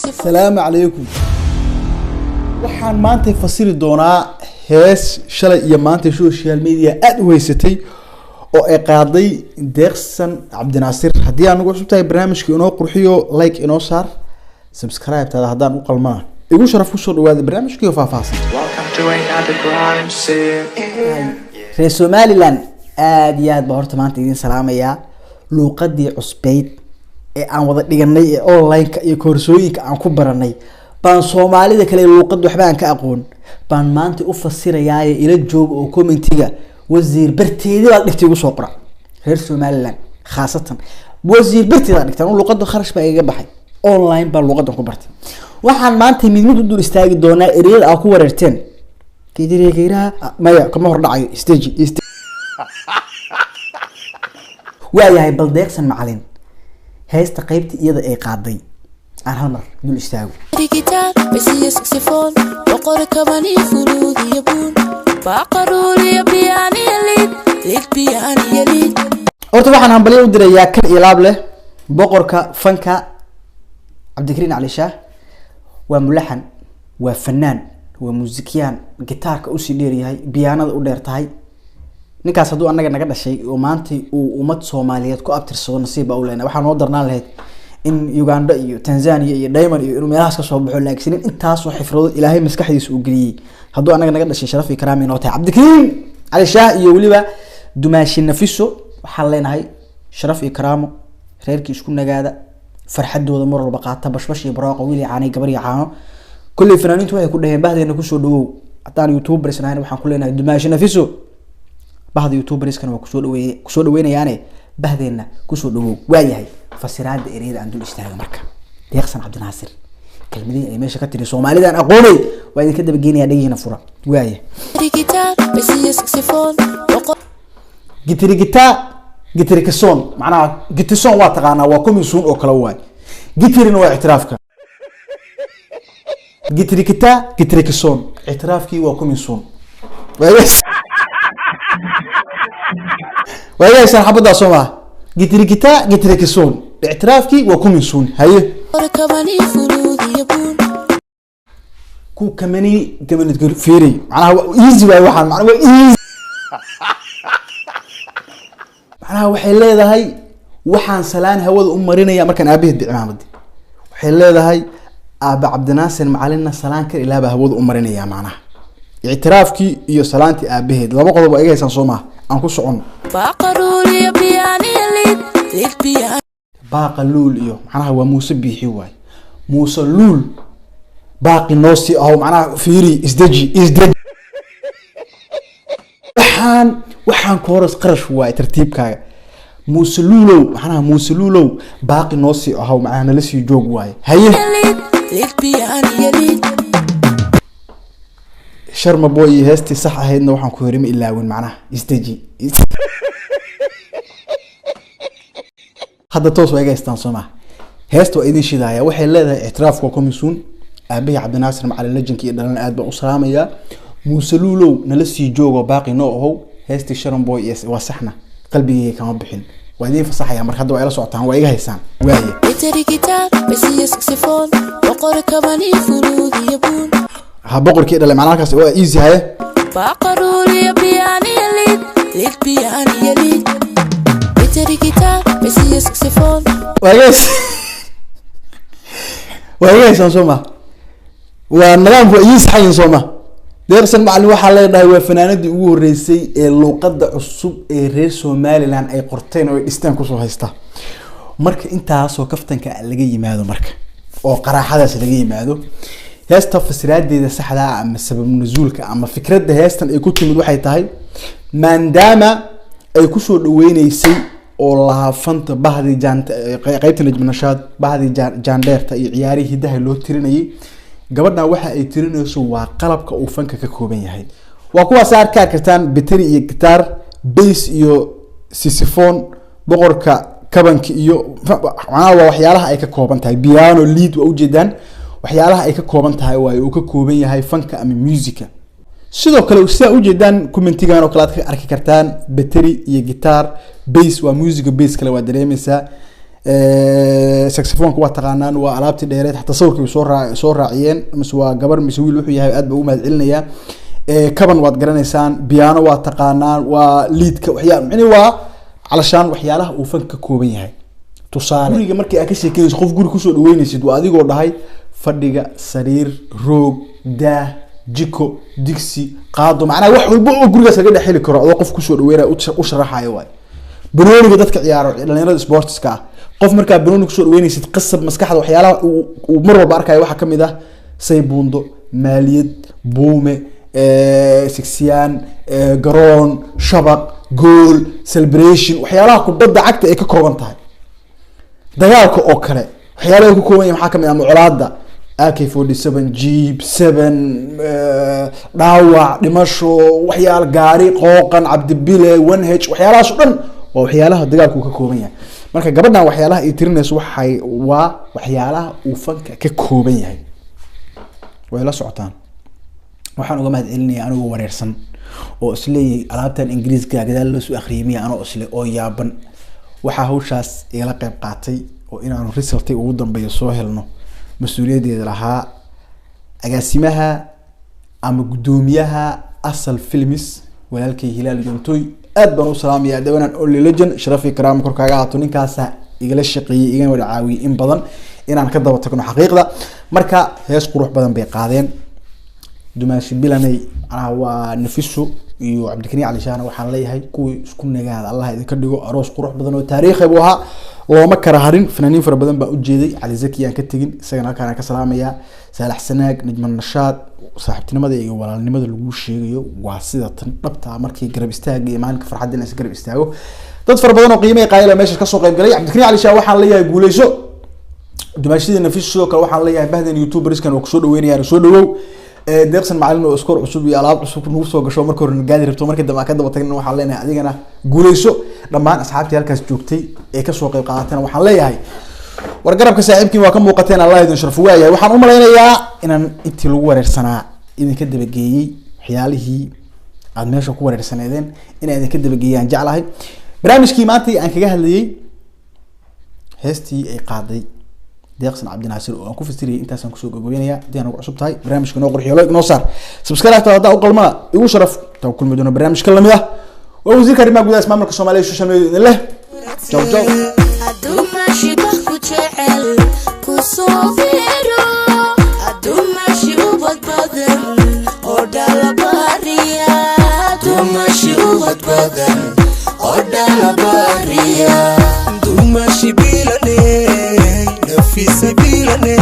السلام عليكم. waxaan maanta fasiri doonaa hees shalay iyo maanta social media aad u haysatay oo ay qaaday Deeqsan Cabdinaasir. haddii aan ugu cusubtahay barnaamijka inoo qurxiyo like inoo saar subscribe tada haddaan u qalmaa igu sharaf kusoo dhawaada barnaamijka faahfaahsan. reer Somaliland aad iyo aad baa horta maanta idin salaamayaa luuqadii cusbeyd ee aan wada dhiganay ee online-ka iyo koorsooyinka aan ku baranay baan Soomaalida kale luuqad waxba aan ka aqoon baan maanta u fasirayaa ila joog oo commentiga wasiir barteedii baa dhigtay ugu soo qora reer Somaliland khaasatan wasiir barteedii dhigtay luuqada kharash baa iga baxay online baan luuqadan ku bartay waxaan maanta mid u dul istaagi doonaa ereyada aan ku wareerteen kidireeyra maya kama hor dhacayo stage waayahay bal Deeqsan macalin heesta qaybta iyada ay qaaday aan hal mar dul istaago digital basiya saxophone boqor kabani fuluudi yabun baqaruli piano lid piano lid horta waxaan hanbaliyo u dirayaa kan ilaab leh boqorka fanka Cabdikariin Ali Shaah waa mulaxan waa fanaan waa muusikiyaan gitaarka u sii dheer yahay pianada u dheer tahay ninkaas haduu anaga naga dhashay oo maanta uu ummad Soomaaliyeed ku abtirsado nasiib u leeyahay waxaan oo darnaan lahayd in Uganda iyo Tanzania iyo Diamond iyo inuu meelahaas ka soo baxo laakiin intaas oo xifrado Ilaahay maskaxdiisa uu geliyay haduu anaga naga dhashay sharaf iyo karaami inoo tahay Cabdikariin Ali Shaah iyo waliba Dumaashi Nafiso waxaan leenahay sharaf iyo karaamo reerkii isku nagaada farxadooda mar walba qaata bashbash iyo barwaaqo wiil yaani gabar yaano kulli fanaaniintu waxay ku dhaheen bahdeena ku soo dhawow haddaan YouTubers nahay waxaan ku leenahay Dumaashi Nafiso bahda YouTubers kan waa ku soo dhaweynayaan bahdeena ku soo dhawow waayahay fasiraada ereyada aan dul istaago marka Deeqsan Cabdinaasir kelmadii ay meesha ka tiri Soomaalidan aqoonay waa idin ka daba geenaya dhagiina fura waayahay digital basiya saxophone gitari kason macnaha gitison waa taqaana waa commission oo kala waay gitarina waa ictiraafka gitari kason ictiraafkii waa commission waayahay sarxabada Soomaa gitari kason ictiraafkii waa commission haye kabani fuluudi yabun ku kamani fiiri macnaha easy way waxaan macnaha easy macnaha waxay leedahay waxaan salaan hawada u marinaya markaan aabaheed bicimaamadi waxay leedahay aaba Cabdinaasir macalina salaan ka ilaaba hawada u marinaya macnaha ictiraafkii iyo salaanti aabaheed laba qodob ay haysan Soomaa aan ku socon baqaruli piano lid piano baqalul iyo macnaha waa Muuse Biixi waay Muuse Luul باقي نوسي أو معناه فيري إزدجي وحان كورس قرش واي ترتيب كاي موسلولو معناها موسلولو باقي نوسي أو معنا لسي جوج واي هي شرم بوي هستي صح هيدنا وحان كوريم إلا وين معناه إزدجي هذا توس ويجي استنصمه هستو إيدي شدايا وحي لهذا اعتراف وكوميسون أبي Cabdinaasir macalin lejankii dhalan aad baan u salaamaya Muusaluulow nala sii joogo baaqi noo aho heesti Sharon Boy waa saxna qalbigayga kama bixin waa idin fasaxaya marka hadda waa ila socotaan waa iga haysaan waaye digital basiya saxophone boqor kabani fuluudi yabun ha boqorkii dhalay macnahaas waa easy haye baqaruli piano lid piano lid digital basiya saxophone waaye Soomaa waa nidaamku ay saxayeen Soomaa Deeqsan macalin waxa leedahay waa fanaanadii ugu horeysay ee luuqada cusub ee reer Somaliland ay qorteen oo ay dhistaan ku soo haysta marka intaas oo kaftanka laga yimaado marka oo qaraaxadaas laga yimaado heesta fasiraadeeda saxda ah ama sabab nuzuulka ama fikradda heestan ay ku timid waxay tahay maadaama ay ku soo dhaweynaysay oo laha fanta bahdi jaanta qaybta najmanashaad bahdi jaandeerta iyo ciyaari hidaha loo tirinayay gabadha waxa ay tirinayso waa qalabka uu fanka ka kooban yahay waa kuwa saar ka kartaan battery iyo guitar bass iyo saxophone boqorka kabanka iyo macnaha waa waxyaalaha ay ka kooban tahay piano lead waa u jeedaan waxyaalaha ay ka kooban tahay waa uu ka kooban yahay fanka ama musica sidoo kale sida u jeedaan commentigan oo kala arki kartaan battery iyo guitar bass waa music bass kale waa dareemaysaa saxophone waa taqaanaan waa alaabtii dheereed xataa sawirkii soo raaciyeen mise waa gabar mise wiil wuxuu yahay aad baa u mahad celinayaa kaban waad garanaysaan piano waa taqaanaan waa liidka waxyaa micni waa calashaan waxyaalaha uu fanka ka kooban yahay tusaale guriga markii aad ka sheekeynayso qof guri kusoo dhaweynaysid waa adigoo dhahay fadhiga sariir roog daah jiko digsi qaado macnaha wax walba oo gurigaas laga dhex heli karo adoo qof kusoo dhaweynaya u sharaxayo waay banooniga dadka ciyaaro dhalinyarada sportska qof markaa banooni kusoo dhaweynaysid qasab maskaxda waxyaalaha uu mar walba arkayo waxaa kamid ah saybuundo maaliyad buume sigsiyaan garoon shabaq gool celebration waxyaalaha kubadda cagta ay ka kooban tahay dagaalka oo kale waxyaalaha ku kooban yahay maxaa kamid ah mucolaada AK47 jeep 7 dhaawac dhimasho waxyaal gaari qooqan cabdibile 1H waxyaalahaas oo dhan waa waxyaalaha dagaalku ka kooban yahay marka gabadhan waxyaalaha ay tirinayso waa waxyaalaha uu fanka ka kooban yahay way la socotaan waxaan uga mahad celinayaa anigoo wareersan oo isleeyay alaabtan ingiriiska gadaal loo soo akhriyay anoo isle oo yaaban waxa hawshaas igala qayb qaatay oo inaanu resulti ugu dambeeyo soo helno mas'uuliyadeeda lahaa agaasimaha ama gudoomiyaha asal films walaalkay Hilaal Jontoy aad baan u salaamayaa dawanaan Only Legend sharafi karaam korkaaga haato ninkaas igala shaqeeyay igana wada caawiyay in badan inaan ka daba tagno xaqiiqda marka hees qurux badan bay qaadeen dumaashi bilanay waa nafiso iyo Cabdikariin Cali Shaana waxaan leeyahay kuwii isku nagaada Allah idinka dhigo aroos qurux badan oo taariikhi buu ahaa looma kara harin fanaaniin fara badan baa u jeeday Cali Zaki aan ka tagin isagana halkaan ka salaamayaa Saalax Sanaag Najman Nashaad saaxiibtinimada iyo walaalnimada lagu sheegayo waa sida tan dhabta markii garab istaag iyo maalinka farxadda in garab istaago dad fara badan oo qiimo qaayla meesha ka soo qayb galay Cabdikariin Cali Shaana waxaan leeyahay guuleyso dumaashida nafiso kale waxaan leeyahay bahdan youtuberskan oo soo dhaweynayaan soo dhawow deeqsan macallin oo iskoor cusub iyo alaab cusub nagu soo gasho markii hore gaadi rabto markii dambe ka daba tagna waxaan leenahay adigana guuleyso dhammaan asxaabtii halkaas joogtay ee ka soo qayb qaadatana waxaan leeyahay war garabka saaxiibkiin waa ka muuqateen Allah idin sharfo waayahay waxaan u maleynayaa inaan intii lagu wareersanaa idinka daba geeyay waxyaalihii aad meesha ku wareersaneedeen inaan idinka daba geeyaan jeclahay barnaamijkii maanta aan kaga hadlayay heestii ay qaaday deeqsan Cabdinaasir oo aan ku fasiriyay intaas aan ku soo gabagabeynaya hadii aan ugu cusub tahay barnaamijka noo qurxiyo noo saar subscribe ta hada u qalmana igu sharaf taw kulmi doona barnaamijka lamid ah oo wasiirka arrimaha gudaha maamulka Soomaaliya social media leh ciao ciao aduma shibah ku jecel ku soo fiiro aduma shibad badan oo dalabariya aduma shibad badan oo dalabariya aduma shibilane في سبيلنا